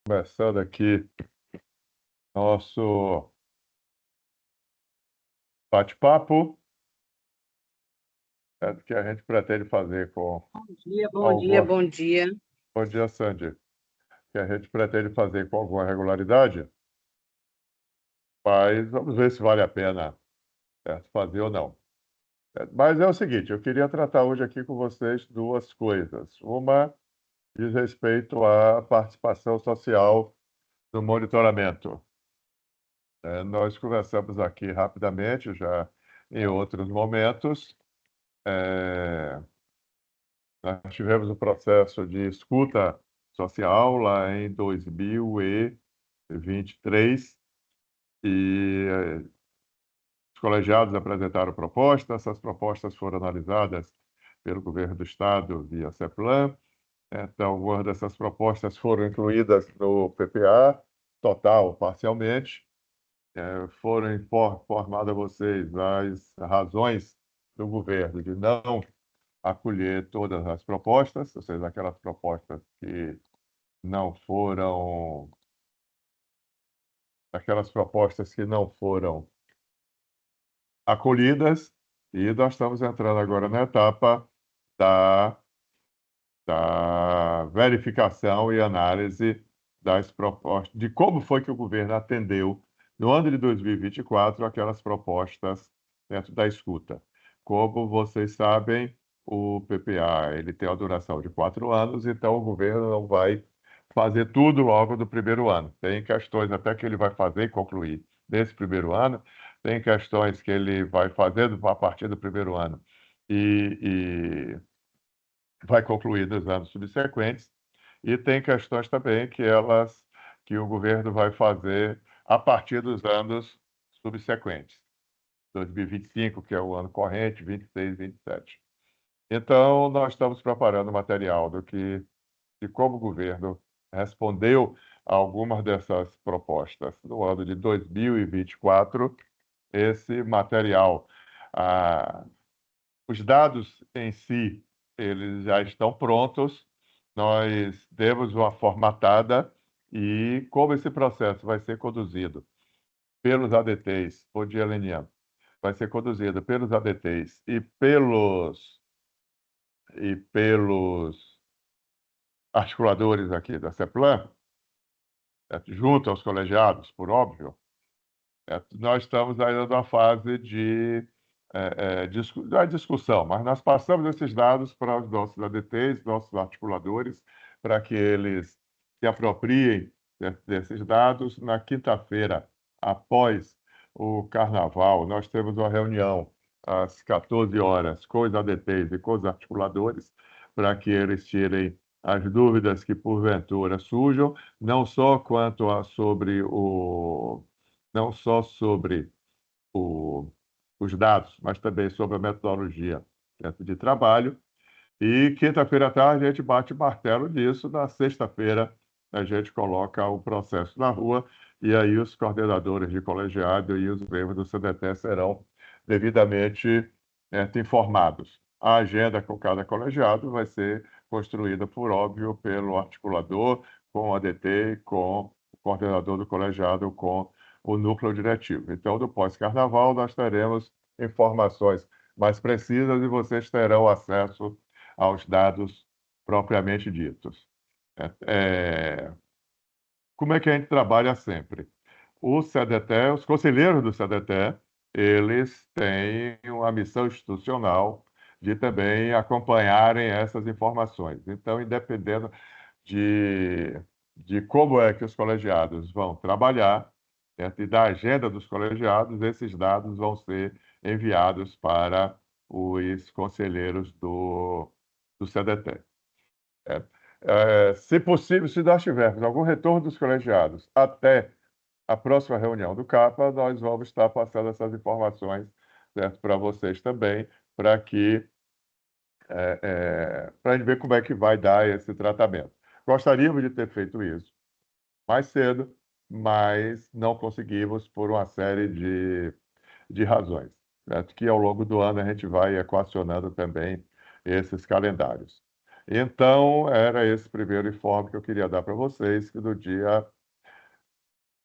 Começando aqui nosso bate-papo, que a gente pretende fazer com Bom dia, bom dia, alguma... bom dia. Bom dia, Sandy. Que a gente pretende fazer com alguma regularidade, mas vamos ver se vale a pena, fazer ou não. Mas é o seguinte, eu queria tratar hoje aqui com vocês duas coisas. Uma diz respeito à participação social no monitoramento. Nós conversamos aqui rapidamente, já em outros momentos. É, Nós tivemos um processo de escuta social lá em 2023 e os colegiados apresentaram propostas, essas propostas foram analisadas pelo governo do estado via CEPLAN. Então, algumas dessas propostas foram incluídas no PPA, total ou parcialmente. Foram informadas a vocês as razões do governo de não acolher todas as propostas, ou seja, aquelas propostas que não foram, aquelas propostas que não foram acolhidas, e nós estamos entrando agora na etapa da, da verificação e análise das propostas, de como foi que o governo atendeu no ano de 2024 aquelas propostas dentro da escuta. Como vocês sabem, o PPA ele tem a duração de 4 anos, então o governo não vai fazer tudo logo do primeiro ano. Tem questões até que ele vai fazer e concluir nesse primeiro ano, tem questões que ele vai fazer a partir do primeiro ano e vai concluir nos anos subsequentes, e tem questões também que o governo vai fazer a partir dos anos subsequentes, 2025, que é o ano corrente, 26, 27. Então, nós estamos preparando material de como o governo respondeu a algumas dessas propostas no ano de 2024. Esse material, ah, os dados em si, eles já estão prontos, nós demos uma formatada e como esse processo vai ser conduzido pelos ADTs, bom dia, Leniano, vai ser conduzido pelos ADTs e pelos articuladores aqui da CEPLAN, junto aos colegiados, por óbvio. Nós estamos ainda na fase da discussão, mas nós passamos esses dados para os nossos ADTs, nossos articuladores, para que eles se apropriem desses dados. Na quinta-feira, após o Carnaval, nós temos uma reunião às 14 horas com os ADTs e com os articuladores, para que eles tirem as dúvidas que porventura surjam, não só quanto a sobre o não só sobre o, os dados, mas também sobre a metodologia de trabalho. E quinta-feira à tarde a gente bate martelo nisso, na sexta-feira a gente coloca o processo na rua e aí os coordenadores de colegiado e os membros do CDT serão devidamente informados. A agenda com cada colegiado vai ser construída, por óbvio, pelo articulador, com o ADT, com o coordenador do colegiado, com o núcleo diretivo. Então, no pós-carnaval, nós teremos informações mais precisas e vocês terão acesso aos dados propriamente ditos. Como é que a gente trabalha sempre? O CDT, os conselheiros do CDT, eles têm uma missão institucional de também acompanharem essas informações. Então, independendo de, de como é que os colegiados vão trabalhar, certo? E da agenda dos colegiados, esses dados vão ser enviados para os conselheiros do CDT. Se possível, se nós tivermos algum retorno dos colegiados até a próxima reunião do CAPA, nós vamos estar passando essas informações, certo, para vocês também, para que para a gente ver como é que vai dar esse tratamento. Gostaríamos de ter feito isso mais cedo, mas não conseguimos por uma série de razões, certo? Que ao longo do ano a gente vai equacionando também esses calendários. Então, era esse primeiro informe que eu queria dar para vocês, que no dia,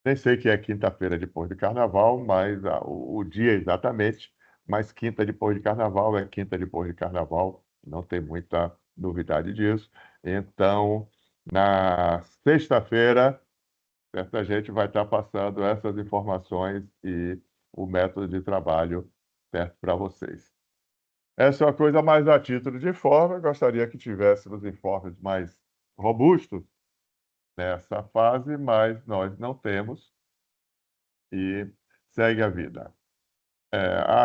nem sei que é quinta-feira depois do Carnaval, mas o dia exatamente, mas quinta depois de Carnaval é quinta depois de Carnaval, não tem muita novidade disso. Então, na sexta-feira, certa gente vai estar passando essas informações e o método de trabalho certo para vocês. Essa é uma coisa mais a título de informe. Eu gostaria que tivéssemos informes mais robustos nessa fase, mas nós não temos e segue a vida.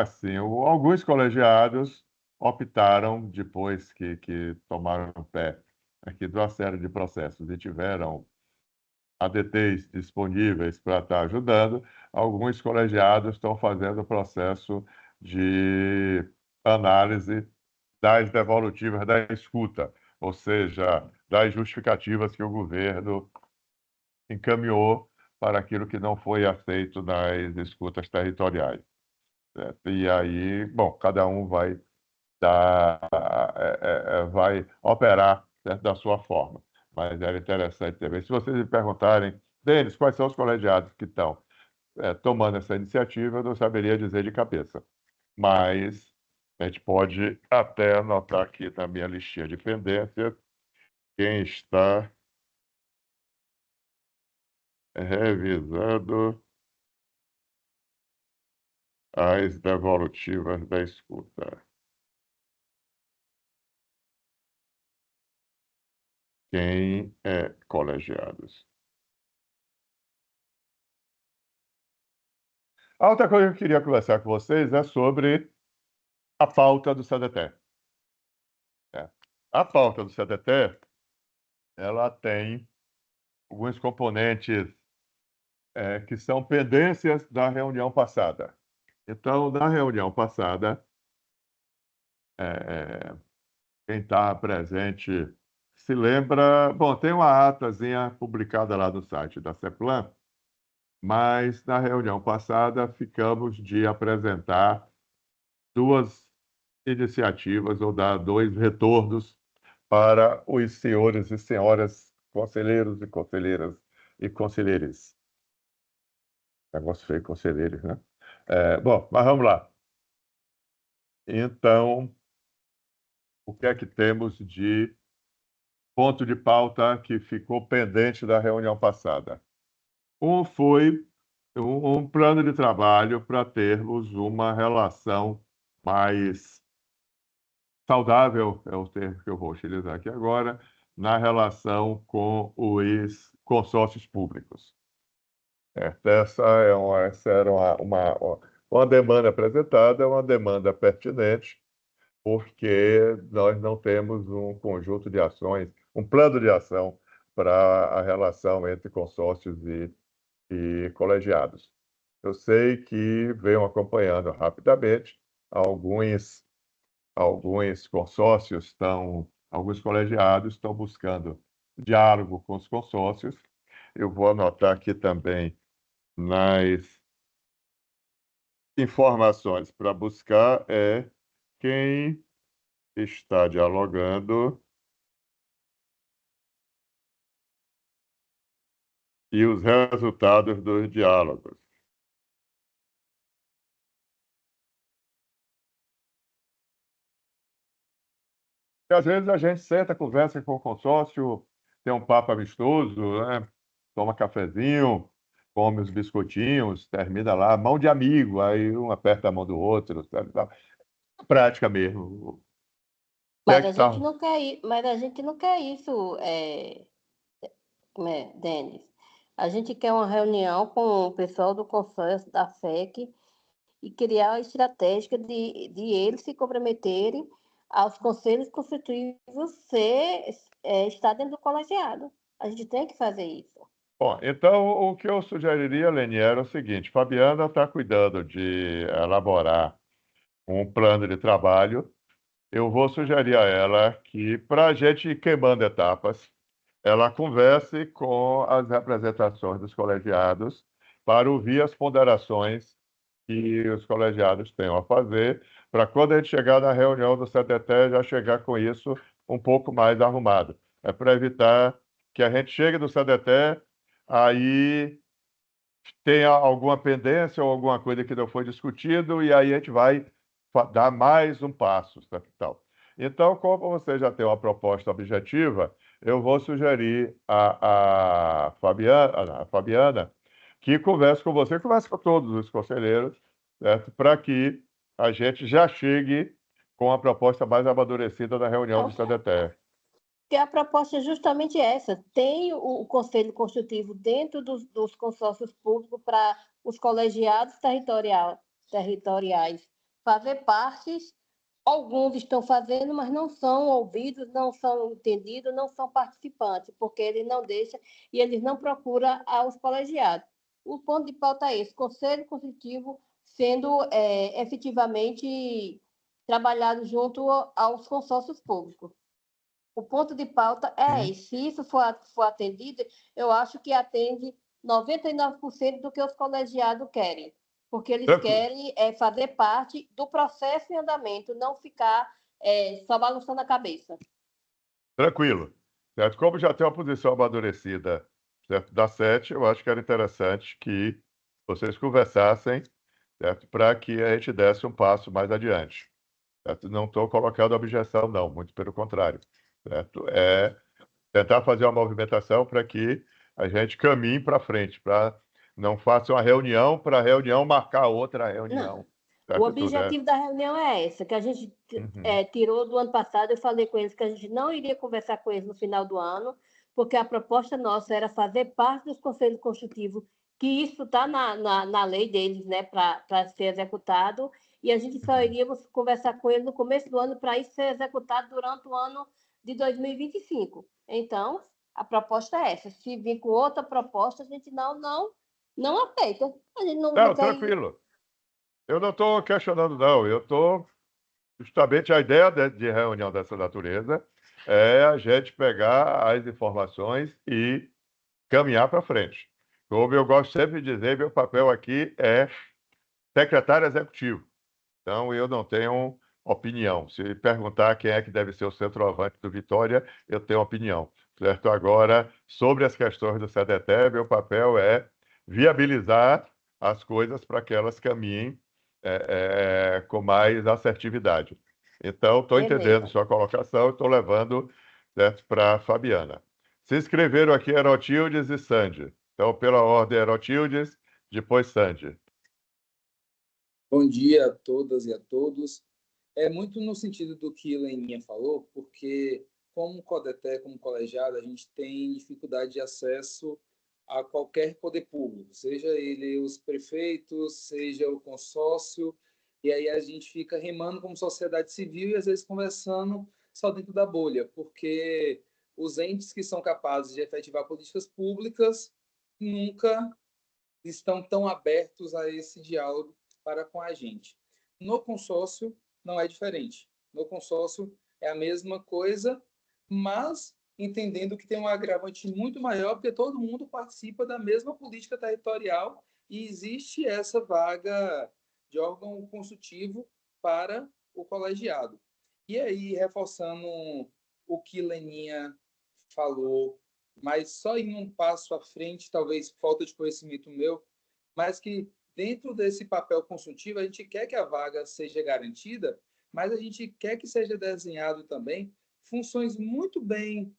Sim, alguns colegiados optaram, depois que tomaram pé aqui de uma série de processos e tiveram ADTs disponíveis para estar ajudando, alguns colegiados estão fazendo o processo de análise das devolutivas da escuta, ou seja, das justificativas que o governo encaminhou para aquilo que não foi aceito nas escutas territoriais. Certo? E aí, bom, cada um vai vai operar, certo, da sua forma. Mas era interessante também. Se vocês me perguntarem, Denis, quais são os colegiados que estão tomando essa iniciativa, eu não saberia dizer de cabeça. Mas a gente pode até anotar aqui na minha listinha de pendências quem está revisando as devolutivas da escuta. Quem é colegiados? A outra coisa que eu queria conversar com vocês é sobre a pauta do CDT. A pauta do CDT, ela tem alguns componentes que são pendências da reunião passada. Então, na reunião passada, é, quem está presente se lembra. Bom, tem uma atazinha publicada lá no site da CEPLAN, mas na reunião passada ficamos de apresentar duas iniciativas ou dar dois retornos para os senhores e senhoras conselheiros e conselheiras e conselheiros. Negócio feio, conselheiros, né? Bom, mas vamos lá. Então, o que é que temos de ponto de pauta que ficou pendente da reunião passada? Um foi um plano de trabalho para termos uma relação mais saudável, é o termo que eu vou utilizar aqui agora, na relação com os consórcios públicos. Essa era uma demanda apresentada, uma demanda pertinente, porque nós não temos um conjunto de ações, um plano de ação para a relação entre consórcios e colegiados. Eu sei que venham acompanhando rapidamente, alguns, alguns consórcios alguns colegiados estão buscando diálogo com os consórcios. Eu vou anotar aqui também nas informações para buscar quem está dialogando e os resultados dos diálogos. E às vezes a gente senta, conversa com o consórcio, tem um papo amistoso, né? Toma cafezinho, come os biscoitinhos, termina lá, mão de amigo, aí um aperta a mão do outro, sabe? Prática mesmo. O que é Mas que a gente tá? não quer, mas a gente não quer isso, Denis. A gente quer uma reunião com o pessoal do consórcio da FEC e criar a estratégia de eles se comprometerem aos conselhos constitutivos estar dentro do colegiado. A gente tem que fazer isso. Bom, então o que eu sugeriria, Leni, era o seguinte: Fabiana está cuidando de elaborar um plano de trabalho. Eu vou sugerir a ela que, para a gente ir queimando etapas, ela converse com as representações dos colegiados para ouvir as ponderações que os colegiados tenham a fazer, para quando a gente chegar na reunião do CTT, já chegar com isso um pouco mais arrumado. É para evitar que a gente chegue no SEDETE, aí tenha alguma pendência ou alguma coisa que não foi discutido, e aí a gente vai dar mais um passo, certo? Então, como você já tem uma proposta objetiva, eu vou sugerir a Fabiana que converse com você, converse com todos os conselheiros, certo? Para que a gente já chegue com a proposta mais amadurecida na reunião do SEDETE. Que a proposta é justamente essa. Tem o Conselho Consultivo dentro dos consórcios públicos para os colegiados territoriais fazer partes. Alguns estão fazendo, mas não são ouvidos, não são entendidos, não são participantes, porque eles não deixam e eles não procuram aos colegiados. O ponto de pauta é esse: Conselho Consultivo sendo efetivamente trabalhado junto aos consórcios públicos. O ponto de pauta é esse. Se isso for atendido, eu acho que atende 99% do que os colegiados querem, porque eles querem fazer parte do processo em andamento, não ficar só balançando a cabeça. Tranquilo. Certo? Como já tem uma posição amadurecida, certo, da SET, eu acho que era interessante que vocês conversassem, certo, para que a gente desse um passo mais adiante. Certo? Não estou colocando objeção, não, muito pelo contrário. Certo? É tentar fazer uma movimentação para que a gente caminhe para frente, para não faça uma reunião para a reunião marcar outra reunião. O objetivo da reunião é essa, que a gente tirou do ano passado. Eu falei com eles que a gente não iria conversar com eles no final do ano, porque a proposta nossa era fazer parte dos conselhos consultivos, que isso está na lei deles, né, para ser executado, e a gente só iríamos conversar com eles no começo do ano para isso ser executado durante o ano de 2025. Então, a proposta é essa. Se vir com outra proposta, a gente não aceita. A gente não tem... Tranquilo. Eu não estou questionando, não. Eu estou... Justamente a ideia de reunião dessa natureza é a gente pegar as informações e caminhar para frente. Como eu gosto sempre de dizer, meu papel aqui é secretário executivo. Então, eu não tenho opinião. Se perguntar quem é que deve ser o centroavante do Vitória, eu tenho opinião. Certo? Agora, sobre as questões do SEDETE, meu papel é viabilizar as coisas para que elas caminhem com mais assertividade. Então, estou entendendo sua colocação e estou levando, certo, para a Fabiana. Se inscreveram aqui Herotildes e Sandy. Então, pela ordem, Herotildes, depois Sandy. Bom dia a todas e a todos. É muito no sentido do que Leninha falou, porque como CODETE, como colegiado, a gente tem dificuldade de acesso a qualquer poder público, seja ele os prefeitos, seja o consórcio, e aí a gente fica remando como sociedade civil e às vezes conversando só dentro da bolha, porque os entes que são capazes de efetivar políticas públicas nunca estão tão abertos a esse diálogo para com a gente. No consórcio não é diferente. No consórcio é a mesma coisa, mas entendendo que tem um agravante muito maior, porque todo mundo participa da mesma política territorial e existe essa vaga de órgão consultivo para o colegiado. E aí, reforçando o que Leninha falou, mas só em um passo à frente, talvez falta de conhecimento meu, mas que dentro desse papel consultivo a gente quer que a vaga seja garantida, mas a gente quer que seja desenhado também funções muito bem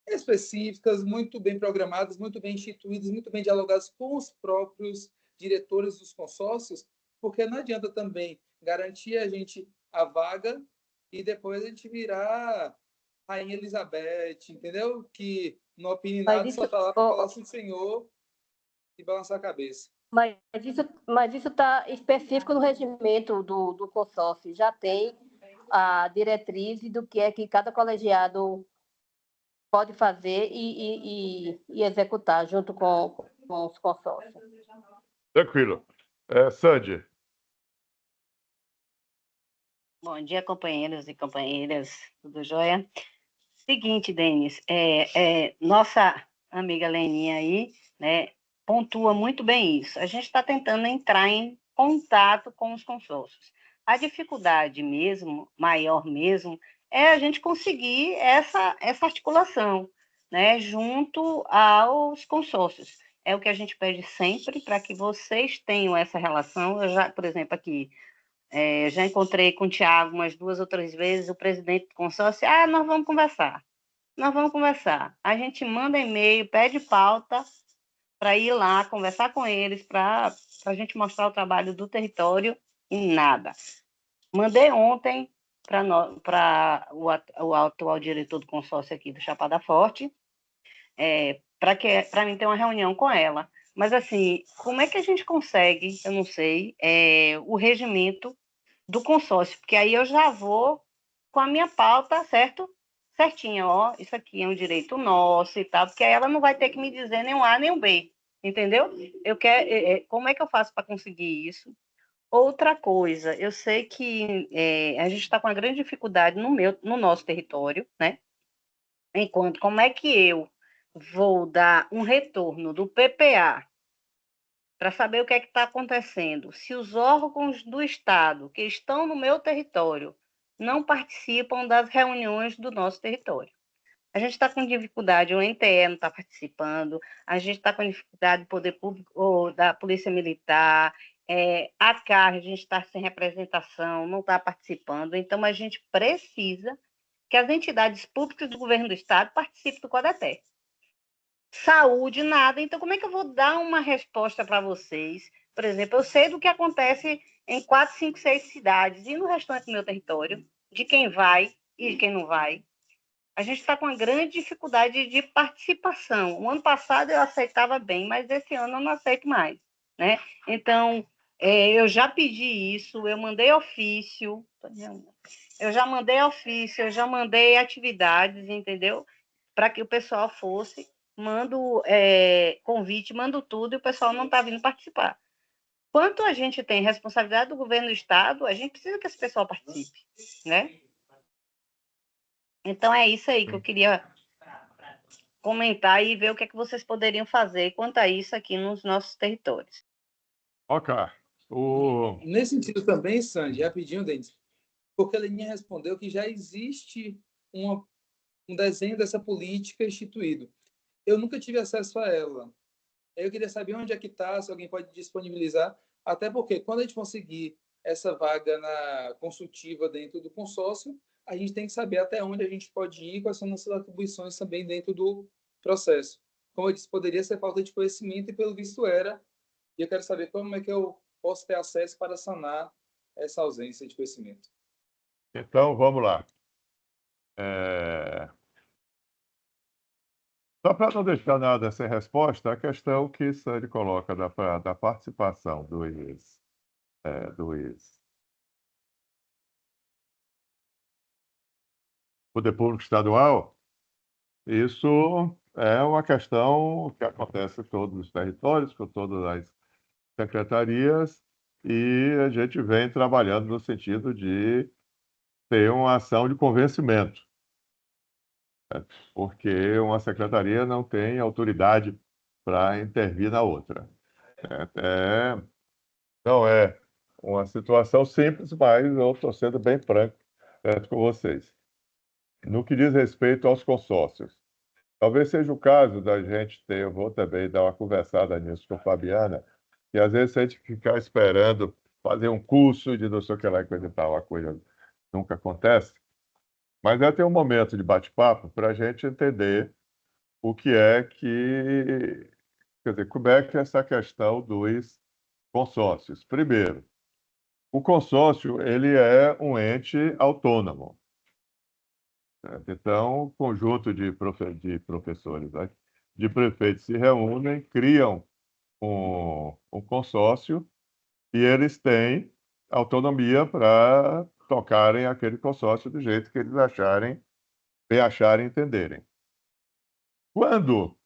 específicas, muito bem programadas, muito bem instituídas, muito bem dialogadas com os próprios diretores dos consórcios, porque não adianta também garantir a gente a vaga e depois a gente virar Rainha Elizabeth, entendeu? Que no opinionado só está lá para falar assim, senhor, e balançar a cabeça. Mas isso está específico no regimento do consórcio. Já tem a diretriz do que é que cada colegiado pode fazer e executar junto com os consórcios. Tranquilo. Sandy. Bom dia, companheiros e companheiras, tudo jóia? Seguinte, Denis, nossa amiga Leninha aí, né, pontua muito bem isso. A gente está tentando entrar em contato com os consórcios. A dificuldade mesmo, maior mesmo, é a gente conseguir essa articulação, né, junto aos consórcios. É o que a gente pede sempre para que vocês tenham essa relação. Eu já, por exemplo, aqui, já encontrei com o Tiago umas 2 ou 3 vezes, o presidente do consórcio, nós vamos conversar. Nós vamos conversar. A gente manda e-mail, pede pauta para ir lá conversar com eles, para a gente mostrar o trabalho do território e nada. Mandei ontem para o atual diretor do consórcio aqui do Chapada Forte, para mim ter uma reunião com ela. Mas, assim, como é que a gente consegue, eu não sei, o regimento do consórcio? Porque aí eu já vou com a minha pauta, certo? Certinha, ó, isso aqui é um direito nosso e tal, porque aí ela não vai ter que me dizer nem um A nem um B, entendeu? Eu quero, como é que eu faço para conseguir isso? Outra coisa, eu sei que a gente está com uma grande dificuldade no nosso território, né? Enquanto, como é que eu vou dar um retorno do PPA para saber o que é que está acontecendo? Se os órgãos do Estado que estão no meu território não participam das reuniões do nosso território. A gente está com dificuldade, o NTE não está participando, a gente está com dificuldade do poder público, ou da Polícia Militar, a CAR, a gente está sem representação, não está participando, então a gente precisa que as entidades públicas do governo do Estado participem do CODETER. Saúde, nada, então como é que eu vou dar uma resposta para vocês? Por exemplo, eu sei do que acontece em 4, 5, 6 cidades e no restante do meu território, de quem vai e de quem não vai. A gente está com uma grande dificuldade de participação. O ano passado eu aceitava bem, mas esse ano eu não aceito mais, né? Então, eu já pedi isso, eu mandei ofício, eu já mandei atividades, entendeu? Para que o pessoal fosse, mando convite, mando tudo, e o pessoal não está vindo participar. Quanto a gente tem responsabilidade do governo do Estado, a gente precisa que esse pessoal participe, né? Então, é isso aí que eu queria comentar e ver o que é que vocês poderiam fazer quanto a isso aqui nos nossos territórios. Ok. Nesse sentido também, Sandy, rapidinho, Denis, porque a Leninha respondeu que já existe um desenho dessa política instituído. Eu nunca tive acesso a ela. Eu queria saber onde é que está, se alguém pode disponibilizar, até porque quando a gente conseguir essa vaga na consultiva dentro do consórcio, a gente tem que saber até onde a gente pode ir, quais são nossas atribuições também dentro do processo. Como eu disse, poderia ser falta de conhecimento e, pelo visto, era. E eu quero saber como é que eu posso ter acesso para sanar essa ausência de conhecimento. Então, vamos lá. Só para não deixar nada sem resposta, a questão que Sandy coloca da participação dos poder público estadual, isso é uma questão que acontece em todos os territórios, com todas as secretarias, e a gente vem trabalhando no sentido de ter uma ação de convencimento, porque uma secretaria não tem autoridade para intervir na outra. Não é uma situação simples, mas eu estou sendo bem franco com vocês. No que diz respeito aos consórcios, talvez seja o caso da gente ter, eu vou também dar uma conversada nisso com a Fabiana, e às vezes a gente ficar esperando fazer um curso de não sei o que lá e coisa e tal, a coisa nunca acontece, mas é ter um momento de bate-papo para a gente entender o que é que, quer dizer, como é que é essa questão dos consórcios. Primeiro, o consórcio ele é um ente autônomo. Certo? Então, um conjunto de professores, né, de prefeitos se reúnem, criam um consórcio e eles têm autonomia para tocarem aquele consórcio do jeito que eles bem acharem e entenderem. Quando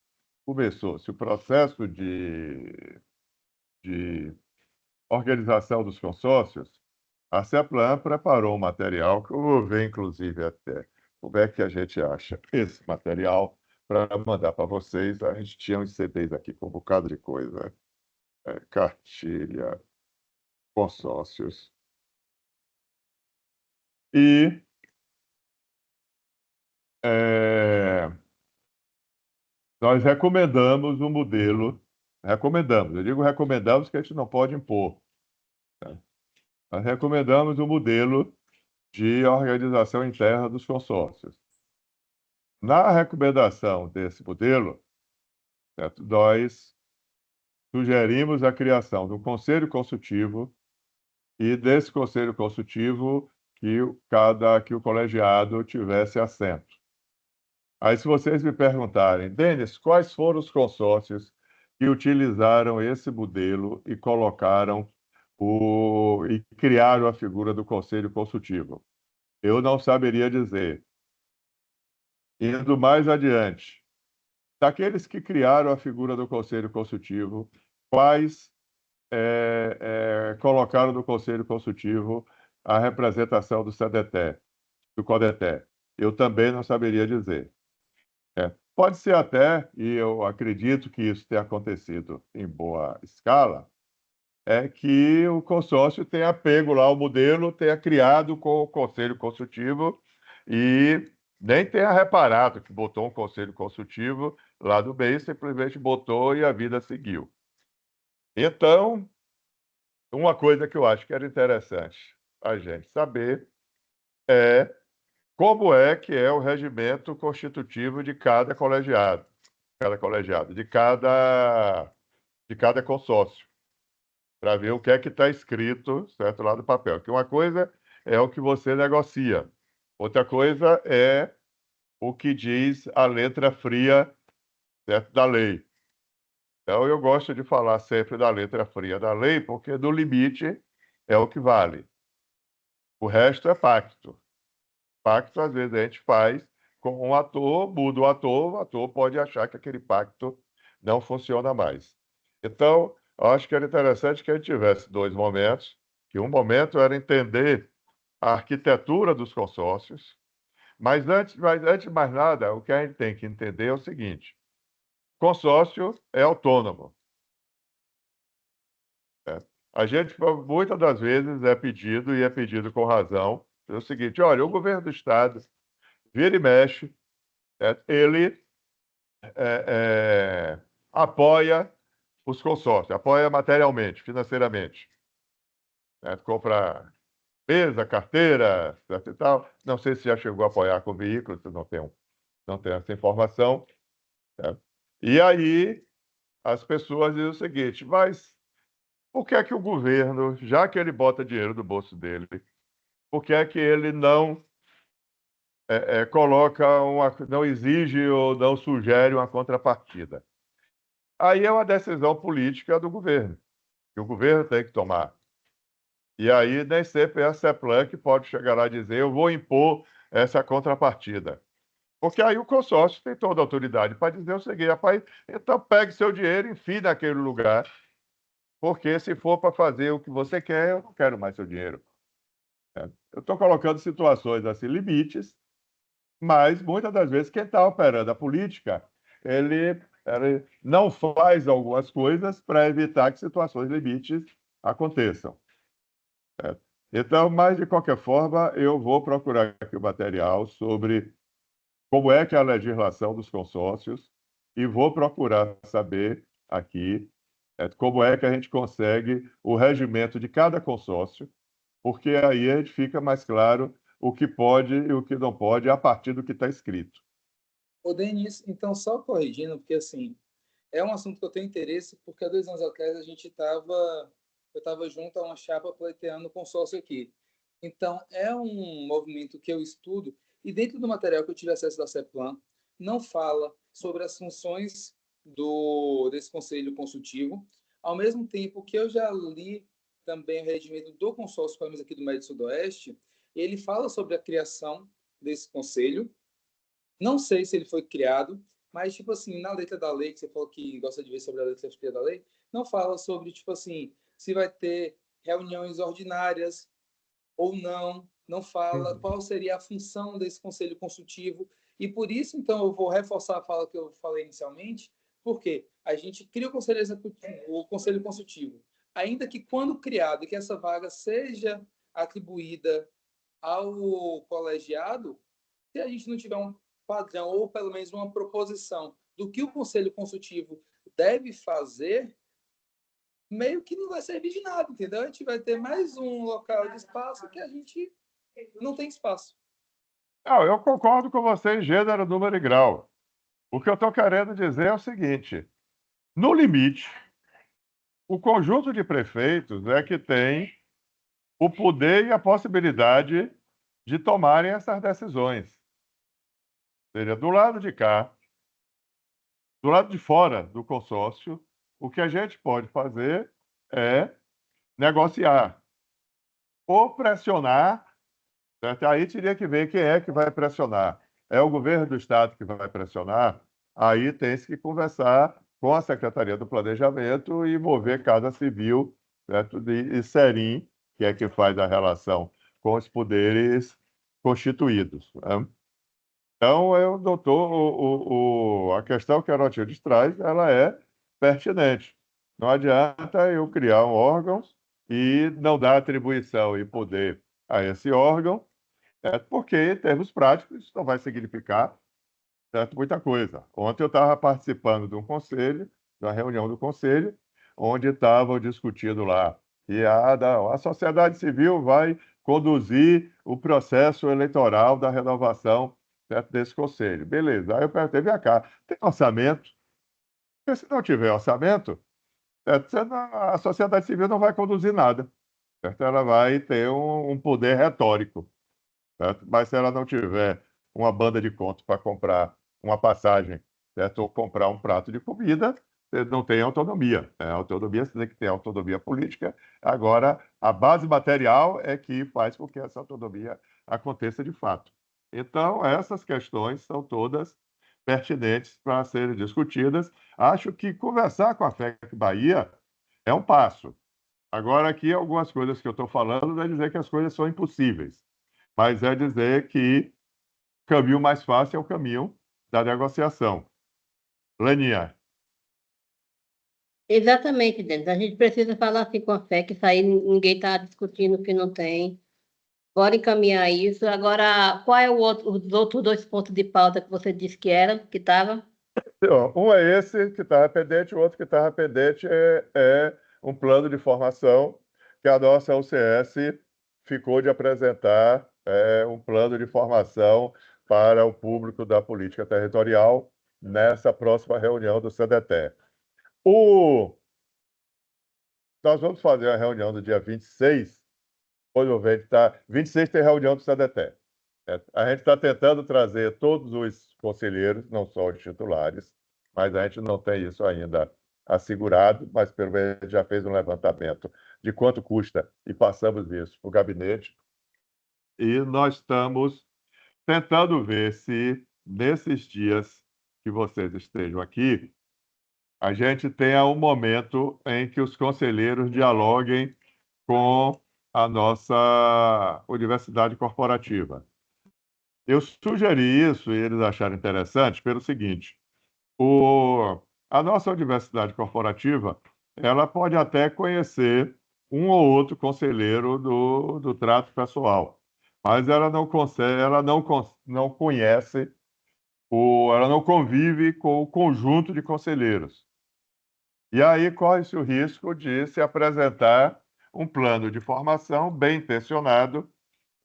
começou-se o processo de organização dos consórcios, a CEPLAN preparou um material que eu vou ver, inclusive, até como é que a gente acha esse material para mandar para vocês. A gente tinha uns CDs aqui com um bocado de coisa, cartilha, consórcios. E é, nós recomendamos um modelo, recomendamos, eu digo recomendamos que a gente não pode impor. Nós recomendamos um modelo de organização interna dos consórcios. Na recomendação desse modelo, certo, nós sugerimos a criação de um conselho consultivo e desse conselho consultivo que o colegiado tivesse assento. Aí, se vocês me perguntarem, Denis, quais foram os consórcios que utilizaram esse modelo e colocaram e criaram a figura do conselho consultivo? Eu não saberia dizer. Indo mais adiante, daqueles que criaram a figura do conselho consultivo, quais colocaram no conselho consultivo a representação do CDT, do CODETE? Eu também não saberia dizer. Pode ser até, e eu acredito que isso tenha acontecido em boa escala, é que o consórcio tenha pego lá o modelo, tenha criado com o conselho consultivo e nem tenha reparado que botou um conselho consultivo lá do meio, simplesmente botou e a vida seguiu. Então, uma coisa que eu acho que era interessante a gente saber é como é que é o regimento constitutivo de cada colegiado, de cada consórcio, para ver o que é que está escrito, certo, lá no papel. Que uma coisa é o que você negocia, outra coisa é o que diz a letra fria, certo, da lei. Então, eu gosto de falar sempre da letra fria da lei, porque do limite é o que vale. O resto é pacto. Pacto, às vezes, a gente faz com um ator, muda o ator pode achar que aquele pacto não funciona mais. Então, eu acho que era interessante que a gente tivesse dois momentos, que um momento era entender a arquitetura dos consórcios, mas antes de mais nada, o que a gente tem que entender é o seguinte: consórcio é autônomo. A gente, muitas das vezes, é pedido, e é pedido com razão, é o seguinte: olha, o governo do Estado vira e mexe, ele apoia os consórcios, apoia materialmente, financeiramente. Compra mesa, carteira, certo e tal. Não sei se já chegou a apoiar com veículos, não tenho essa informação. Certo? E aí as pessoas dizem o seguinte: mas por que é que o governo, já que ele bota dinheiro do bolso dele, por que é que ele não não exige ou não sugere uma contrapartida? Aí é uma decisão política do governo, que o governo tem que tomar. E aí nem sempre é a CEPLAN que pode chegar lá e dizer: eu vou impor essa contrapartida. Porque aí o consórcio tem toda a autoridade para dizer o seguinte: rapaz, então pegue seu dinheiro e enfie naquele lugar, porque se for para fazer o que você quer, eu não quero mais seu dinheiro. Eu estou colocando situações assim, limites, mas muitas das vezes quem está operando a política, ele não faz algumas coisas para evitar que situações limites aconteçam. Certo? Então, mas de qualquer forma, eu vou procurar aqui o material sobre como é que é a legislação dos consórcios e vou procurar saber aqui como é que a gente consegue o regimento de cada consórcio, porque aí a gente fica mais claro o que pode e o que não pode a partir do que está escrito. Ô, Denis, então, só corrigindo, porque, assim, é um assunto que eu tenho interesse, porque há 2 anos atrás eu estava junto a uma chapa pleiteando o consórcio aqui. Então, é um movimento que eu estudo, e dentro do material que eu tive acesso da CEPLAN, não fala sobre as funções desse conselho consultivo, ao mesmo tempo que eu já li também o regimento do consórcio Palmeiras aqui do Médio Sudoeste, ele fala sobre a criação desse conselho. Não sei se ele foi criado, mas, tipo assim, na letra da lei, que você falou que gosta de ver sobre a letra da lei, não fala sobre, tipo assim, se vai ter reuniões ordinárias ou não, não fala qual seria a função desse conselho consultivo. E por isso, então, eu vou reforçar a fala que eu falei inicialmente, porque a gente cria o conselho consultivo, ainda que quando criado e que essa vaga seja atribuída ao colegiado, se a gente não tiver padrão, ou pelo menos uma proposição do que o Conselho Consultivo deve fazer, meio que não vai servir de nada, entendeu? A gente vai ter mais um local de espaço que a gente não tem espaço. Não, eu concordo com você em gênero, número e grau. O que eu estou querendo dizer é o seguinte: no limite, o conjunto de prefeitos é que tem o poder e a possibilidade de tomarem essas decisões. Ou seja, do lado de cá, do lado de fora do consórcio, o que a gente pode fazer é negociar ou pressionar, certo? Aí teria que ver quem é que vai pressionar. É o governo do estado que vai pressionar? Aí tem que conversar com a Secretaria do Planejamento e envolver Casa Civil, certo? E SERIM, que é que faz a relação com os poderes constituídos, né? Então, eu, doutor, a questão que a Herotildes traz, ela é pertinente. Não adianta eu criar um órgão e não dar atribuição e poder a esse órgão, certo? Porque, em termos práticos, isso não vai significar, certo, muita coisa. Ontem eu estava participando de um conselho, de uma reunião do conselho, onde estavam discutindo lá, e a sociedade civil vai conduzir o processo eleitoral da renovação, certo, desse conselho. Beleza. Aí eu perguntei, vem cá, tem orçamento? Porque se não tiver orçamento, certo, a sociedade civil não vai conduzir nada, certo? Ela vai ter um poder retórico, certo? Mas se ela não tiver uma banda de contas para comprar uma passagem, certo? Ou comprar um prato de comida, você não tem autonomia, né? Autonomia, você tem que ter autonomia política. Agora, a base material é que faz com que essa autonomia aconteça de fato. Então, essas questões são todas pertinentes para serem discutidas. Acho que conversar com a FEC Bahia é um passo. Agora, aqui, algumas coisas que eu estou falando não é dizer que as coisas são impossíveis, mas é dizer que o caminho mais fácil é o caminho da negociação. Leninha. Exatamente, Denis. A gente precisa falar assim com a fé, que isso aí ninguém está discutindo o que não tem. Bora encaminhar isso. Agora, qual é os outros dois pontos de pauta que você disse que era, que estava? Um é esse que estava pendente, o outro que estava pendente é um plano de formação que a nossa UCS ficou de apresentar, um plano de formação para o público da política territorial nessa próxima reunião do CDT. Nós vamos fazer a reunião do dia 26, hoje o vento está. 26 tem reunião do CDT. A gente está tentando trazer todos os conselheiros, não só os titulares, mas a gente não tem isso ainda assegurado, mas pelo menos já fez um levantamento de quanto custa e passamos isso para o gabinete. E nós estamos tentando ver se, nesses dias que vocês estejam aqui, a gente tenha um momento em que os conselheiros dialoguem com a nossa universidade corporativa. Eu sugeri isso e eles acharam interessante pelo seguinte: a nossa universidade corporativa, ela pode até conhecer um ou outro conselheiro do trato pessoal, mas ela não consegue, não conhece, ela não convive com o conjunto de conselheiros. E aí corre-se o risco de se apresentar um plano de formação bem intencionado,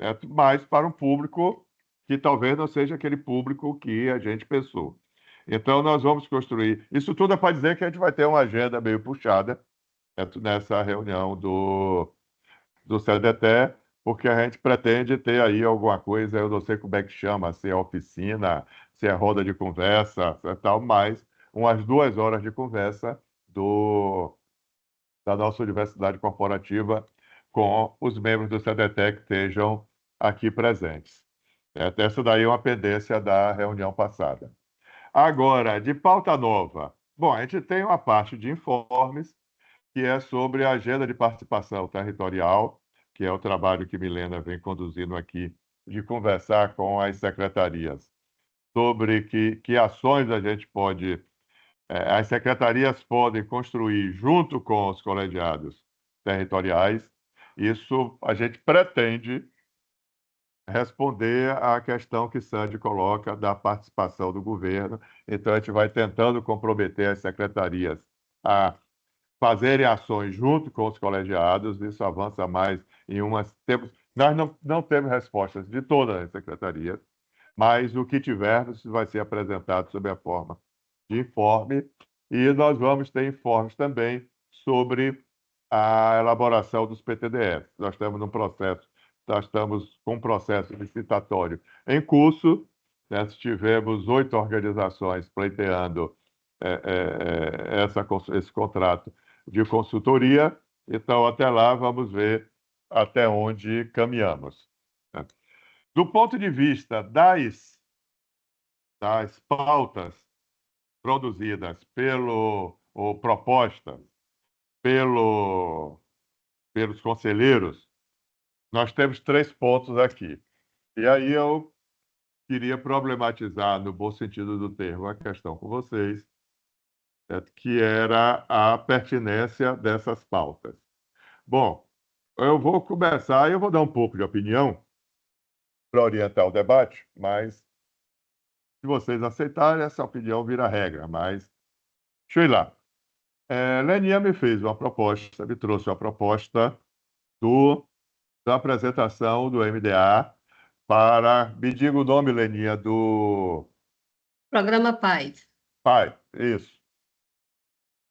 certo? Mas para um público que talvez não seja aquele público que a gente pensou. Então, nós vamos construir. Isso tudo é para dizer que a gente vai ter uma agenda meio puxada, certo? Nessa reunião do CDT, porque a gente pretende ter aí alguma coisa, eu não sei como é que chama, se é oficina, se é roda de conversa, tal, mas umas 2 horas de conversa da nossa universidade corporativa com os membros do CDT que estejam aqui presentes. Essa daí é uma pendência da reunião passada. Agora, de pauta nova. Bom, a gente tem uma parte de informes, que é sobre a agenda de participação territorial, que é o trabalho que Milena vem conduzindo aqui, de conversar com as secretarias sobre que ações a gente pode, as secretarias podem construir junto com os colegiados territoriais. Isso a gente pretende responder à questão que Sandy coloca da participação do governo. Então, a gente vai tentando comprometer as secretarias a fazerem ações junto com os colegiados. Isso avança mais em umas... Nós não temos respostas de todas as secretarias, mas o que tivermos vai ser apresentado sob a forma de informe, e nós vamos ter informes também sobre a elaboração dos PTDS. Nós estamos com um processo licitatório em curso, né? Tivemos 8 organizações pleiteando esse contrato de consultoria, então até lá vamos ver até onde caminhamos, né? Do ponto de vista das pautas produzidas ou propostas pelos conselheiros, nós temos 3 pontos aqui. E aí eu queria problematizar, no bom sentido do termo, a questão com vocês, que era a pertinência dessas pautas. Bom, eu vou começar e eu vou dar um pouco de opinião para orientar o debate, mas se vocês aceitarem, essa opinião vira regra, mas deixa eu ir lá. Leninha me fez uma proposta, me trouxe uma proposta da apresentação do MDA para... Me diga o nome, Leninha, do... Programa Paz. Pai, isso.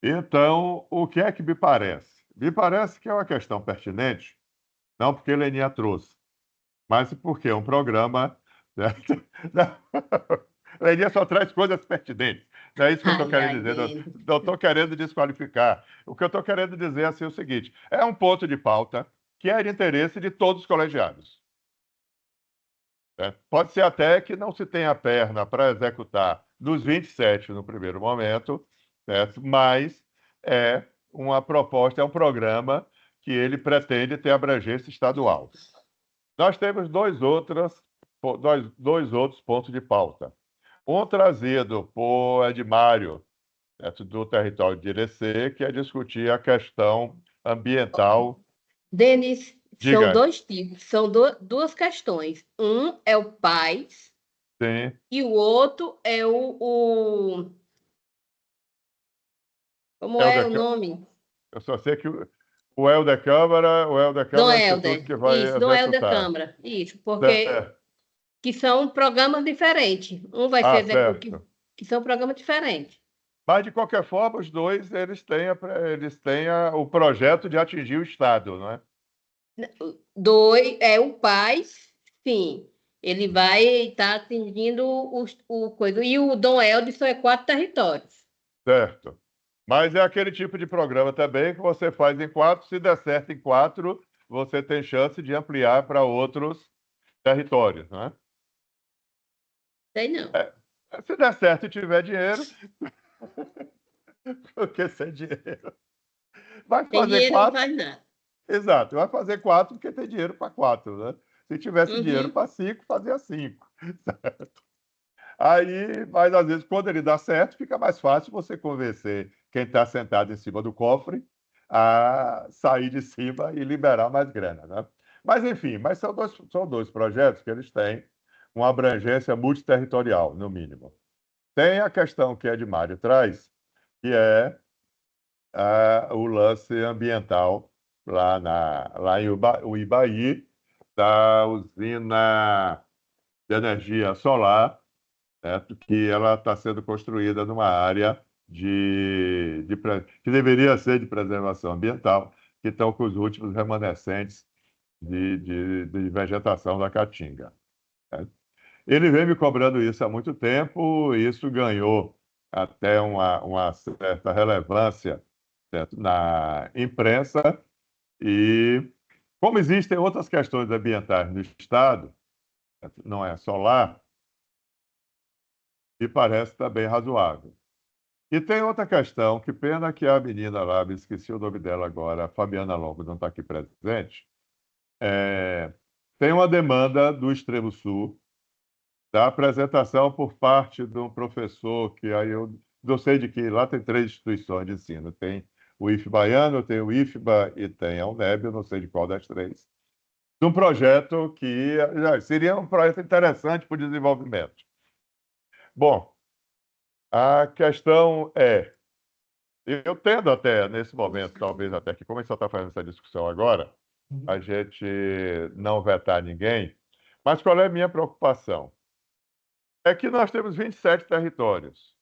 Então, o que é que me parece? Me parece que é uma questão pertinente, não porque Leninha trouxe, mas porque é um programa... Né? Leninha só traz coisas pertinentes. Não é isso que eu estou querendo dizer. Não estou querendo desqualificar. O que eu estou querendo dizer é assim, o seguinte: é um ponto de pauta que é de interesse de todos os colegiados. Pode ser até que não se tenha perna para executar dos 27 no primeiro momento, mas é uma proposta, é um programa que ele pretende ter abrangência estadual. Nós temos dois outros pontos de pauta. Um trazido por Edmário, do território de Irecê, que é discutir a questão ambiental. Denis, Diga. São 2 tipos, são duas questões. Um é o PAIS, sim, e o outro é o como é o nome? Eu só sei que o Helder Câmara Dom é o Helder, instituto que vai isso, Dom Helder executar. Câmara, isso, porque que são programas diferentes. Um vai ser executivo, que são programas diferentes. Mas, de qualquer forma, os dois eles têm o projeto de atingir o Estado, não é? O PAIS, sim. Ele vai estar atingindo o coisa. E o Dom Helder são 4 territórios. Certo. Mas é aquele tipo de programa também que você faz em 4, se der certo em 4, você tem chance de ampliar para outros territórios, não é? Sei não. Se der certo e tiver dinheiro, porque sem dinheiro. Vai Tem fazer dinheiro, 4. não faz nada. Exato, vai fazer 4 porque tem dinheiro para 4, né? Se tivesse dinheiro para 5, fazia 5. Certo? Aí, mas às vezes, quando ele dá certo, fica mais fácil você convencer quem está sentado em cima do cofre a sair de cima e liberar mais grana, né? Mas, enfim, são dois projetos que eles têm uma abrangência multiterritorial, no mínimo. Tem a questão que Edmário traz, que é o lance ambiental lá em Uibaí, da usina de energia solar, que ela está sendo construída numa área que deveria ser de preservação ambiental, que estão com os últimos remanescentes de vegetação da Caatinga. Ele vem me cobrando isso há muito tempo, e isso ganhou até uma certa relevância, certo, na imprensa, e como existem outras questões ambientais no Estado, certo, não é só lá, me parece também razoável. E tem outra questão, que pena que a menina lá, me esqueci o nome dela agora, a Fabiana Longo, não está aqui presente, tem uma demanda do Extremo Sul, da apresentação por parte de um professor, que aí eu não sei de que, lá tem 3 instituições de ensino, tem o IF Baiano, tem o IFBA e tem a UNEB, eu não sei de qual das 3, de um projeto que seria um projeto interessante para o desenvolvimento. Bom, a questão é, eu tendo até, nesse momento, talvez até que, como a gente só está fazendo essa discussão agora, a gente não vetar ninguém, mas qual é a minha preocupação? É que nós temos 27 territórios.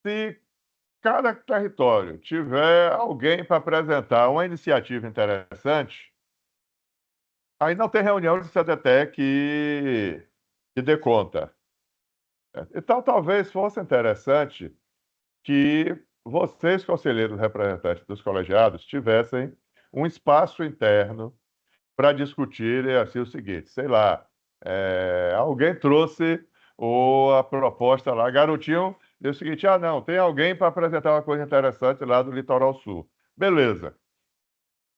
Se cada território tiver alguém para apresentar uma iniciativa interessante, aí não tem reunião de CDT que dê conta. Então, talvez fosse interessante que vocês, conselheiros representantes dos colegiados, tivessem um espaço interno para discutirem assim, o seguinte, sei lá, alguém trouxe a proposta lá, garotinho, deu o seguinte, não, tem alguém para apresentar uma coisa interessante lá do Litoral Sul. Beleza.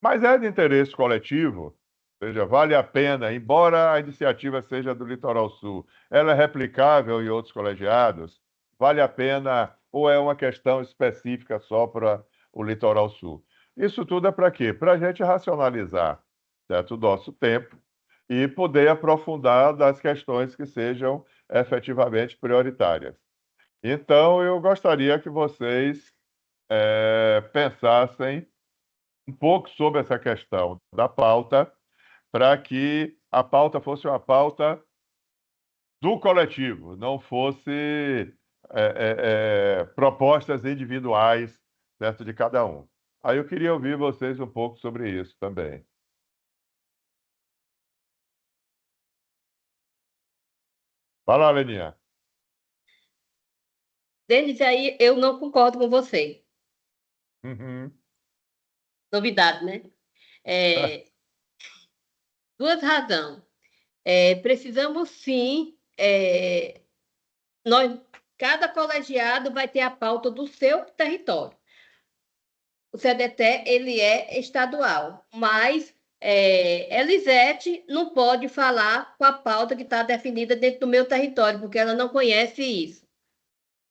Mas é de interesse coletivo, ou seja, vale a pena, embora a iniciativa seja do Litoral Sul, ela é replicável em outros colegiados, vale a pena, ou é uma questão específica só para o Litoral Sul? Isso tudo é para quê? Para a gente racionalizar, certo, o nosso tempo e poder aprofundar das questões que sejam efetivamente prioritárias. Então, eu gostaria que vocês pensassem um pouco sobre essa questão da pauta, para que a pauta fosse uma pauta do coletivo, não fosse propostas individuais, certo, de cada um. Aí eu queria ouvir vocês um pouco sobre isso também. Fala, Leninha. Denis, aí eu não concordo com você. Uhum. Novidade, né? Duas razões. Precisamos sim, cada colegiado vai ter a pauta do seu território. O CDT ele é estadual, mas Elisete não pode falar com a pauta que está definida dentro do meu território, porque ela não conhece isso.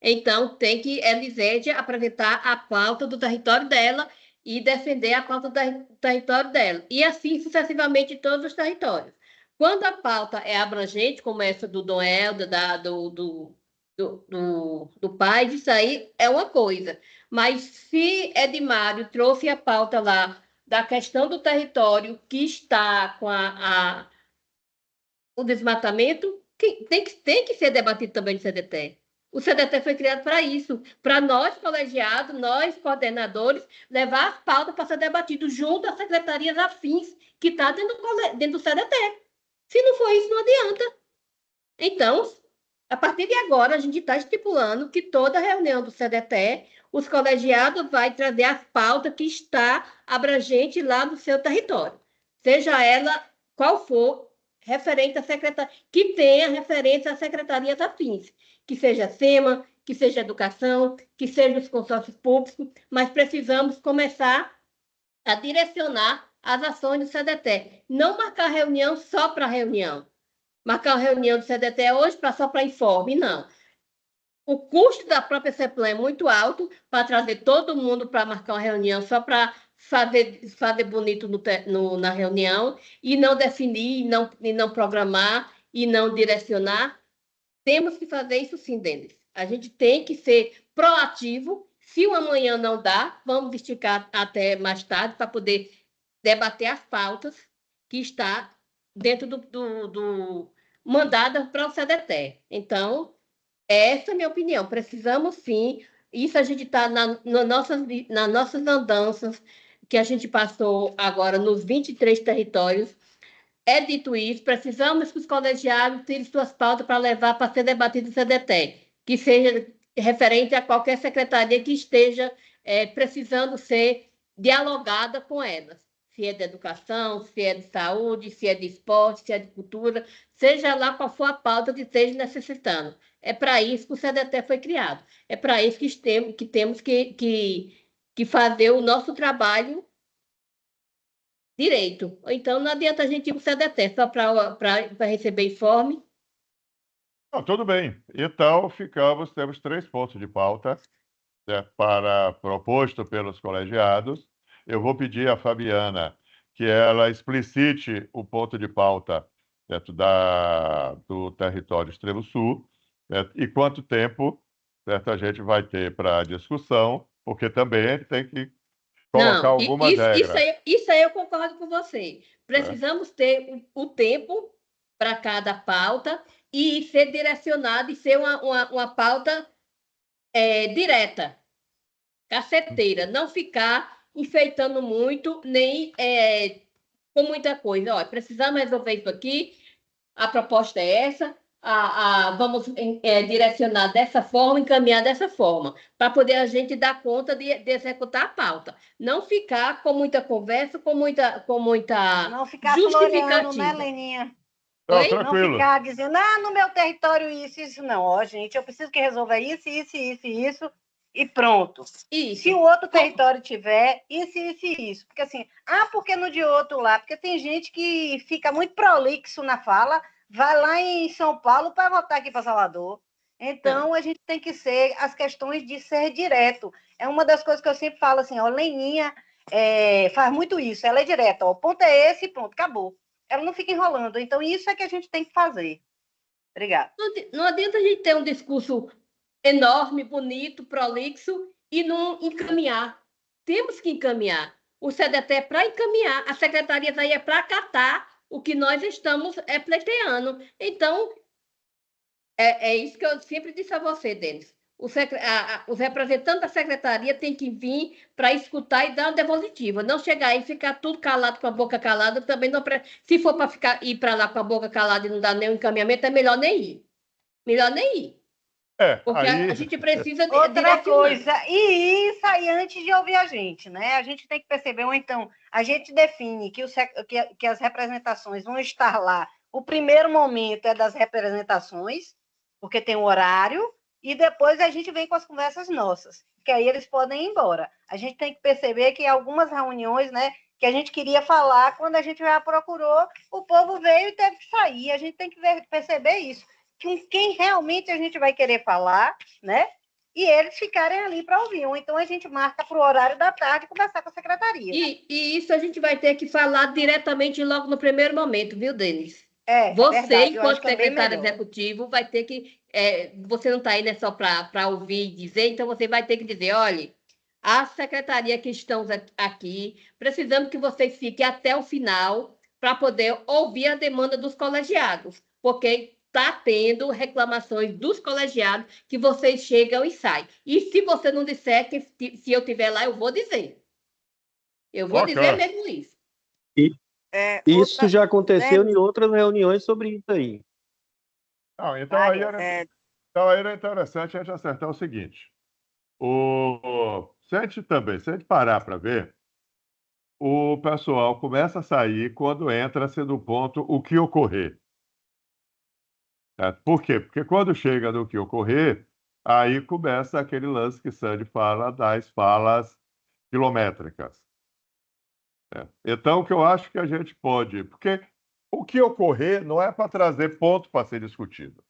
Então, tem que Elisete apresentar a pauta do território dela e defender a pauta do território dela. E assim sucessivamente em todos os territórios. Quando a pauta é abrangente, como essa do Dom Helder, do Paz, isso aí é uma coisa. Mas se Edmário trouxe a pauta lá da questão do território que está com o desmatamento, tem que ser debatido também no CDT. O CDT foi criado para isso, para nós, colegiados, nós, coordenadores, levar as pautas para ser debatido junto às secretarias afins que está dentro do CDT. Se não for isso, não adianta. Então, a partir de agora, a gente está estipulando que toda reunião do CDT, os colegiados vai trazer as pautas que está abrangente lá no seu território. Seja ela qual for, referente à secretaria, que tenha referência às secretarias afins, que seja SEMA, que seja educação, que seja os consórcios públicos, mas precisamos começar a direcionar as ações do CDT. Não marcar reunião só para reunião. Marcar uma reunião do CDT hoje só para informe, não. O custo da própria CEPLAN é muito alto para trazer todo mundo para marcar uma reunião só para fazer bonito na reunião e não definir, e não programar e não direcionar. Temos que fazer isso sim, Denis. A gente tem que ser proativo. Se o amanhã não dá, vamos esticar até mais tarde para poder debater as pautas que está dentro do mandada para o CDT. Então, essa é a minha opinião. Precisamos sim. Isso a gente está nas nossas andanças que a gente passou agora nos 23 territórios. É dito isso, precisamos que os colegiados tirem suas pautas para levar para ser debatido no CDT, que seja referente a qualquer secretaria que esteja precisando ser dialogada com elas. Se é de educação, se é de saúde, se é de esporte, se é de cultura, seja lá qual for a pauta que esteja necessitando. É para isso que o CDT foi criado. É para isso que temos que fazer o nosso trabalho direito. Então, não adianta a gente ir para o CDT só para receber informe. Não, tudo bem. Então, temos 3 pontos de pauta, né, proposto pelos colegiados. Eu vou pedir à Fabiana que ela explicite o ponto de pauta, certo, do território extremo sul, certo, e quanto tempo, certo, a gente vai ter para discussão, porque também a gente tem que colocar Não, algumas regras. isso aí eu concordo com você. Né? Precisamos ter o tempo para cada pauta e ser direcionado e ser uma pauta direta, caceteira, não ficar enfeitando muito, nem com muita coisa. Olha, precisamos resolver isso aqui, a proposta é essa, vamos direcionar dessa forma, encaminhar dessa forma, para poder a gente dar conta de executar a pauta. Não ficar com muita conversa, com muita Não ficar floreando, né, justificativa. Leninha? Não, Oi? Não tranquilo. ficar dizendo, no meu território isso, não. Ó, gente, eu preciso que resolva isso, e pronto. Isso. Se o outro território tiver isso. Porque assim, porque no de outro lá? Porque tem gente que fica muito prolixo na fala, vai lá em São Paulo para voltar aqui para Salvador. Então, a gente tem que ser as questões de ser direto. É uma das coisas que eu sempre falo assim, ó, Leninha faz muito isso, ela é direta, ó, o ponto é esse, pronto, acabou. Ela não fica enrolando. Então, isso é que a gente tem que fazer. Obrigada. Não adianta a gente ter um discurso enorme, bonito, prolixo e não encaminhar. Temos que encaminhar. O CDT é para encaminhar, a secretaria aí é para acatar o que nós estamos pleiteando. Então, é isso que eu sempre disse a você, Denis. Os representantes da secretaria têm que vir para escutar e dar uma devolutiva. Não chegar aí e ficar tudo calado, com a boca calada. Também não. Se for para ir para lá com a boca calada e não dar nenhum encaminhamento, é melhor nem ir. Melhor nem ir. Porque Aí a gente precisa Outra direcionar. coisa, e isso aí antes de ouvir a gente, né? A gente tem que perceber, ou então, a gente define que as representações vão estar lá. O primeiro momento é das representações, porque tem um horário, e depois a gente vem com as conversas nossas, que aí eles podem ir embora. A gente tem que perceber que algumas reuniões, né, que a gente queria falar, quando a gente já procurou, o povo veio e teve que sair. A gente tem que perceber isso. Com quem realmente a gente vai querer falar, né? E eles ficarem ali para ouvir. Ou então a gente marca para o horário da tarde conversar com a secretaria. E isso a gente vai ter que falar diretamente logo no primeiro momento, viu, Denis? Você, verdade, enquanto secretário executivo, vai ter que. Você não está aí né, só para ouvir e dizer, então você vai ter que dizer: olha, a secretaria que estão aqui, precisamos que vocês fiquem até o final para poder ouvir a demanda dos colegiados, porque está tendo reclamações dos colegiados que vocês chegam e saem. E se você não disser, que se eu estiver lá, eu vou dizer. Eu vou dizer mesmo isso. Isso já aconteceu em outras reuniões sobre isso aí. Não, então aí era interessante a gente acertar o seguinte. Se a gente parar para ver, o pessoal começa a sair quando entra-se no ponto o que ocorrer. Por quê? Porque quando chega no que ocorrer, aí começa aquele lance que Sandy fala das falas quilométricas. Então, o que eu acho que a gente pode... Porque o que ocorrer não é para trazer ponto para ser discutido.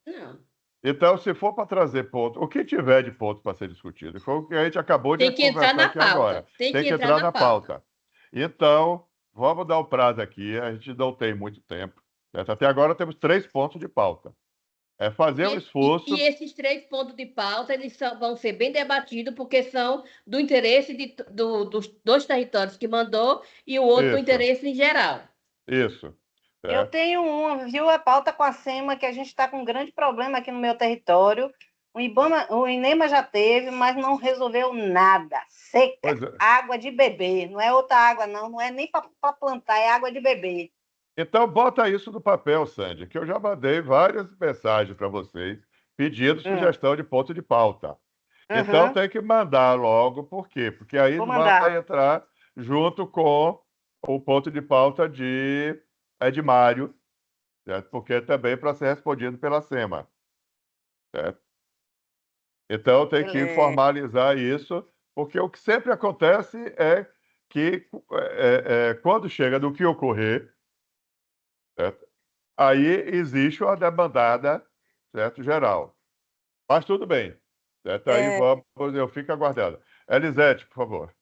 Não. Então, se for para trazer ponto, o que tiver de ponto para ser discutido, foi o que a gente acabou de conversar aqui agora. Tem que entrar na pauta. Então, vamos dar o prazo aqui, a gente não tem muito tempo. Até agora temos 3 pontos de pauta. É fazer um esforço... E esses 3 pontos de pauta, eles vão ser bem debatidos, porque são do interesse dos 2 territórios que mandou e o outro do interesse em geral. Isso. Eu tenho viu, a pauta com a SEMA, que a gente está com um grande problema aqui no meu território. O INEMA já teve, mas não resolveu nada. Seca, água de beber. Não é outra água, não é nem para plantar, é água de beber. Então, bota isso no papel, Sandy, que eu já mandei várias mensagens para vocês, pedindo sugestão de ponto de pauta. Então, tem que mandar logo, por quê? Porque aí vai entrar junto com o ponto de pauta de Edmário, certo? Porque também para ser respondido pela SEMA. Certo? Então, tem que formalizar isso, porque o que sempre acontece é que, quando chega no que ocorrer, certo? Aí existe uma demandada, certo, geral. Mas tudo bem. Certo? Aí eu fico aguardando. Elisete, por favor.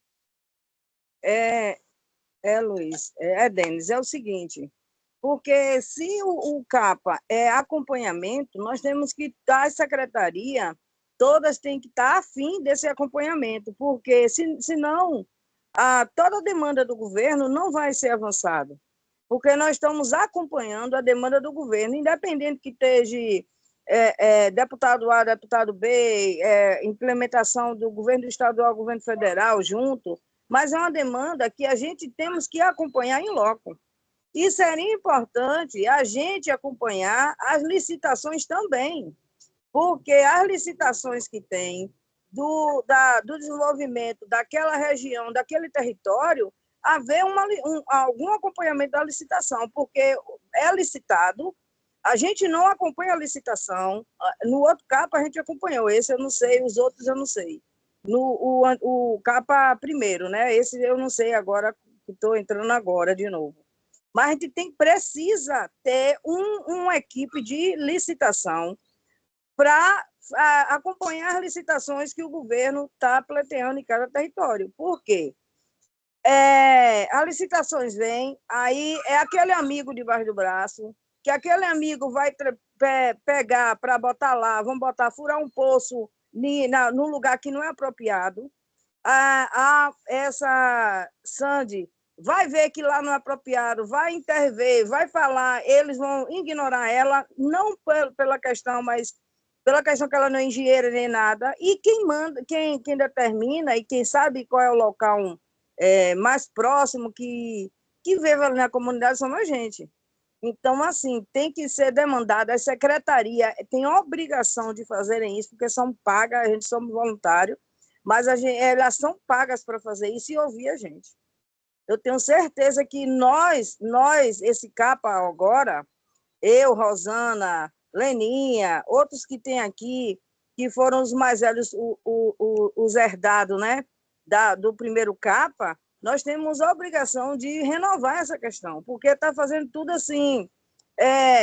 Luiz, Denis, é o seguinte, porque se o CAPA é acompanhamento, nós temos que estar, a secretaria, todas têm que estar afim desse acompanhamento, porque senão toda a demanda do governo não vai ser avançada, porque nós estamos acompanhando a demanda do governo, independente que esteja deputado A, deputado B, implementação do governo estadual, governo federal junto, mas é uma demanda que a gente temos que acompanhar em loco. E seria importante a gente acompanhar as licitações também, porque as licitações que tem do desenvolvimento daquela região, daquele território, haver algum acompanhamento da licitação, porque é licitado, a gente não acompanha a licitação, no outro CAPA a gente acompanhou, esse eu não sei, os outros eu não sei. O CAPA primeiro, né? Esse eu não sei agora, estou entrando agora de novo. Mas a gente precisa ter uma equipe de licitação para acompanhar as licitações que o governo está pleiteando em cada território. Por quê? As licitações vêm, aí é aquele amigo debaixo do braço, que aquele amigo vai pegar para botar lá, vamos furar um poço no lugar que não é apropriado. Essa Sandy vai ver que lá não é apropriado, vai intervir, vai falar, eles vão ignorar ela, não pela questão, mas pela questão que ela não é engenheira nem nada, e quem manda, quem determina e quem sabe qual é o local mais próximo que vive ali na comunidade somos a gente. Então, assim, tem que ser demandada, a secretaria tem a obrigação de fazerem isso, porque são pagas, a gente somos voluntários, mas elas são pagas para fazer isso e ouvir a gente. Eu tenho certeza que nós esse CAPA agora, eu, Rosana, Leninha, outros que tem aqui, que foram os mais velhos, os herdados, né, do primeiro CAPA, nós temos a obrigação de renovar essa questão, porque está fazendo tudo assim,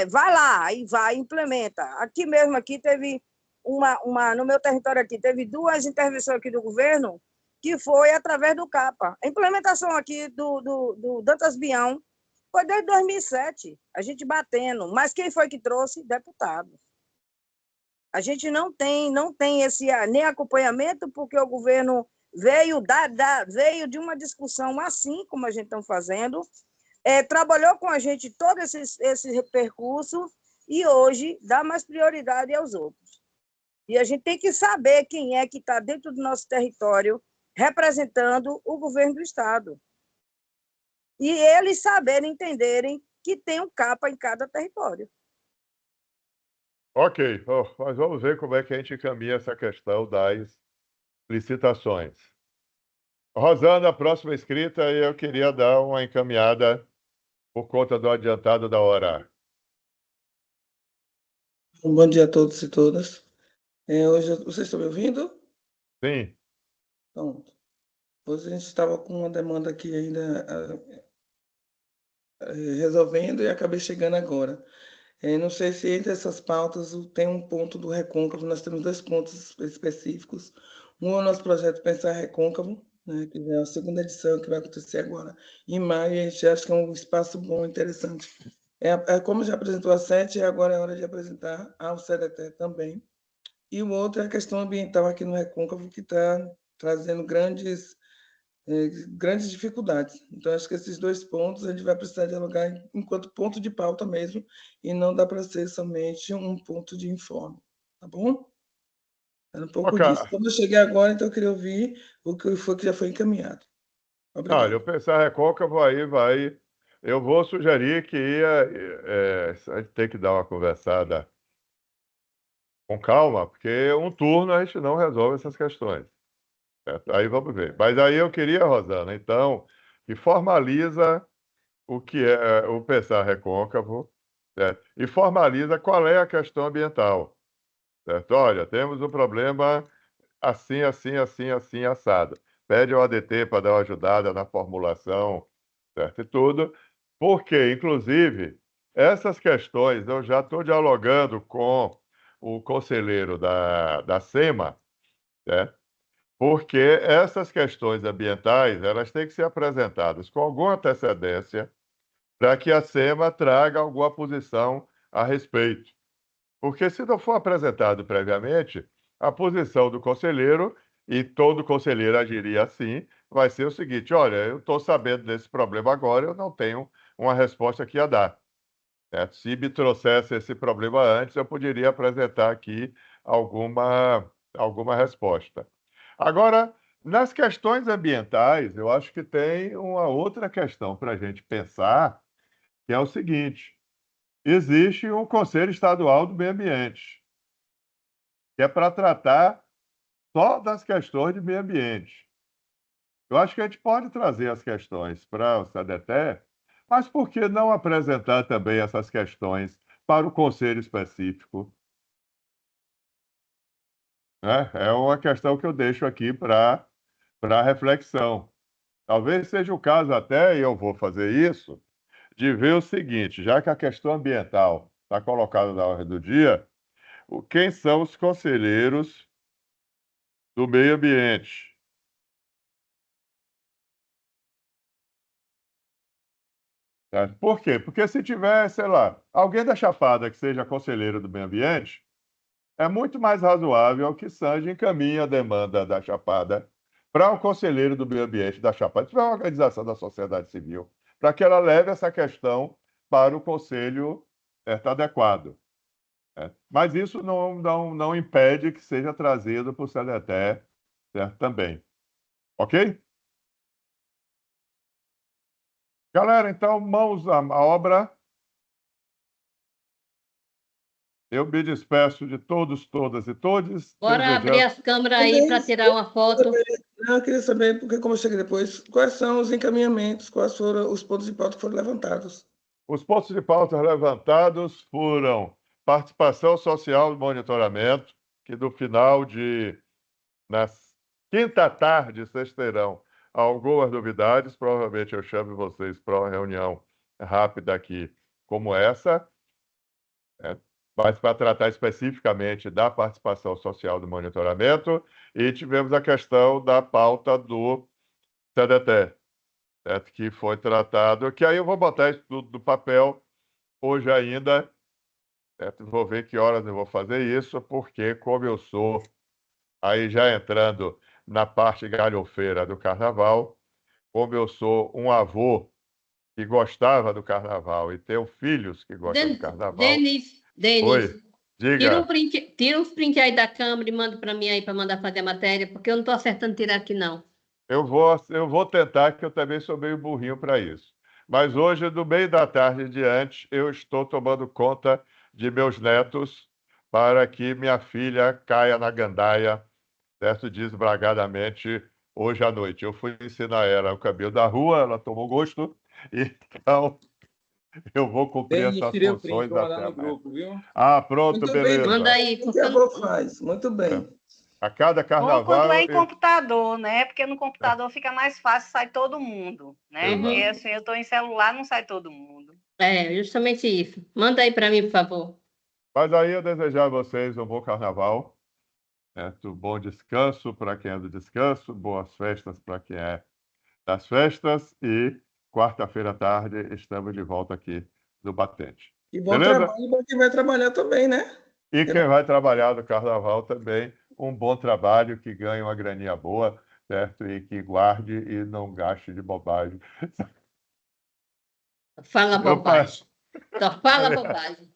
vai lá, e vai, implementa. Aqui mesmo, aqui teve no meu território aqui, teve 2 intervenções aqui do governo, que foi através do CAPA. A implementação aqui do Dantas Bião foi desde 2007, a gente batendo. Mas quem foi que trouxe? Deputado. A gente não tem esse nem acompanhamento, porque o governo veio de uma discussão assim, como a gente está fazendo, trabalhou com a gente todo esse percurso e hoje dá mais prioridade aos outros. E a gente tem que saber quem é que está dentro do nosso território representando o governo do Estado. E eles saberem, entenderem que tem um CAPA em cada território. Ok, mas vamos ver como é que a gente encaminha essa questão das licitações. Rosana, a próxima escrita, eu queria dar uma encaminhada por conta do adiantado da hora. Um bom dia a todos e todas. Hoje, vocês estão me ouvindo? Sim. Pronto. Hoje a gente estava com uma demanda aqui ainda resolvendo e acabei chegando agora. Não sei se entre essas pautas tem um ponto do recôncavo, nós temos 2 pontos específicos. Um é o nosso projeto Pensar Recôncavo, né, que é a 2ª edição que vai acontecer agora em maio, e a gente acha que é um espaço bom, interessante. Como já apresentou a SET, agora é hora de apresentar ao CDT também. E o outro é a questão ambiental aqui no Recôncavo, que está trazendo grandes dificuldades. Então, acho que esses 2 pontos a gente vai precisar dialogar enquanto ponto de pauta mesmo, e não dá para ser somente um ponto de informe. Tá bom? Era um pouco disso. Como eu cheguei agora, então eu queria ouvir o que já foi encaminhado. Obrigado. Olha, o Pensar Recôncavo aí vai... Eu vou sugerir que a gente tem que dar uma conversada com calma, porque um turno a gente não resolve essas questões. Certo? Aí vamos ver. Mas aí eu queria, Rosana, então, que formaliza o que é o Pensar Recôncavo, certo? E formaliza qual é a questão ambiental. Certo? Olha, temos um problema assim, assim, assim, assim, assado. Pede ao ADT para dar uma ajudada na formulação, certo? E tudo, porque, inclusive, essas questões eu já estou dialogando com o conselheiro da SEMA, certo? Porque essas questões ambientais, elas têm que ser apresentadas com alguma antecedência para que a SEMA traga alguma posição a respeito. Porque se não for apresentado previamente, a posição do conselheiro, e todo conselheiro agiria assim, vai ser o seguinte: olha, eu estou sabendo desse problema agora, eu não tenho uma resposta aqui a dar. Certo? Se me trouxesse esse problema antes, eu poderia apresentar aqui alguma resposta. Agora, nas questões ambientais, eu acho que tem uma outra questão para a gente pensar, que é o seguinte: existe um Conselho Estadual do Meio Ambiente, que é para tratar só das questões de meio ambiente. Eu acho que a gente pode trazer as questões para o CDT, mas por que não apresentar também essas questões para o conselho específico? Né? É uma questão que eu deixo aqui para reflexão. Talvez seja o caso até, e eu vou fazer isso, de ver o seguinte: já que a questão ambiental está colocada na ordem do dia, quem são os conselheiros do meio ambiente? Tá? Por quê? Porque se tiver, sei lá, alguém da Chapada que seja conselheiro do meio ambiente, é muito mais razoável que Sanji encaminhe a demanda da Chapada para o conselheiro do meio ambiente da Chapada, para uma organização da sociedade civil, para que ela leve essa questão para o conselho adequado. Mas isso não impede que seja trazido para o CDT, certo? Também. Ok? Galera, então, mãos à obra. Eu me despeço de todos, todas e todes. Bora abrir as câmeras aí para tirar uma foto. Não, eu queria saber, porque como eu cheguei depois, quais são os encaminhamentos, quais foram os pontos de pauta que foram levantados? Os pontos de pauta levantados foram participação social e monitoramento, que no final na quinta tarde, vocês terão algumas novidades. Provavelmente eu chamo vocês para uma reunião rápida aqui como essa, mas para tratar especificamente da participação social do monitoramento, e tivemos a questão da pauta do CDT, certo? Que foi tratado, que aí eu vou botar isso tudo no papel hoje ainda, certo? Vou ver que horas eu vou fazer isso, porque como eu sou, aí já entrando na parte galhofeira do carnaval, como eu sou um avô que gostava do carnaval e tenho filhos que gostam do carnaval... Denis, Oi, diga. tira uns print aí da câmera e manda para mim aí para mandar fazer a matéria, porque eu não estou acertando tirar aqui, não. Eu vou tentar, que eu também sou meio burrinho para isso. Mas hoje, do meio da tarde em diante, eu estou tomando conta de meus netos para que minha filha caia na gandaia, certo? Desbragadamente, hoje à noite. Eu fui ensinar ela o caminho da rua, ela tomou gosto, então eu vou cumprir essas funções vou mandar até no amanhã. grupo, viu? Ah, pronto, Muito beleza. bem, Manda aí. o que a avó faz? Muito bem. A cada Ou quando carnaval... é em computador, né? Porque no computador fica mais fácil, sai todo mundo, né? Exato. Porque assim, eu estou em celular, não sai todo mundo. É, justamente isso. Manda aí para mim, por favor. Mas aí eu desejar a vocês um bom carnaval, certo? Bom descanso para quem é do descanso, boas festas para quem é das festas, e quarta-feira à tarde estamos de volta aqui no Batente. E bom Beleza? trabalho para quem vai trabalhar também, né? E quem vai trabalhar no carnaval também, um bom trabalho, que ganhe uma graninha boa, certo? E que guarde e não gaste de bobagem. Fala bobagem. Só fala bobagem.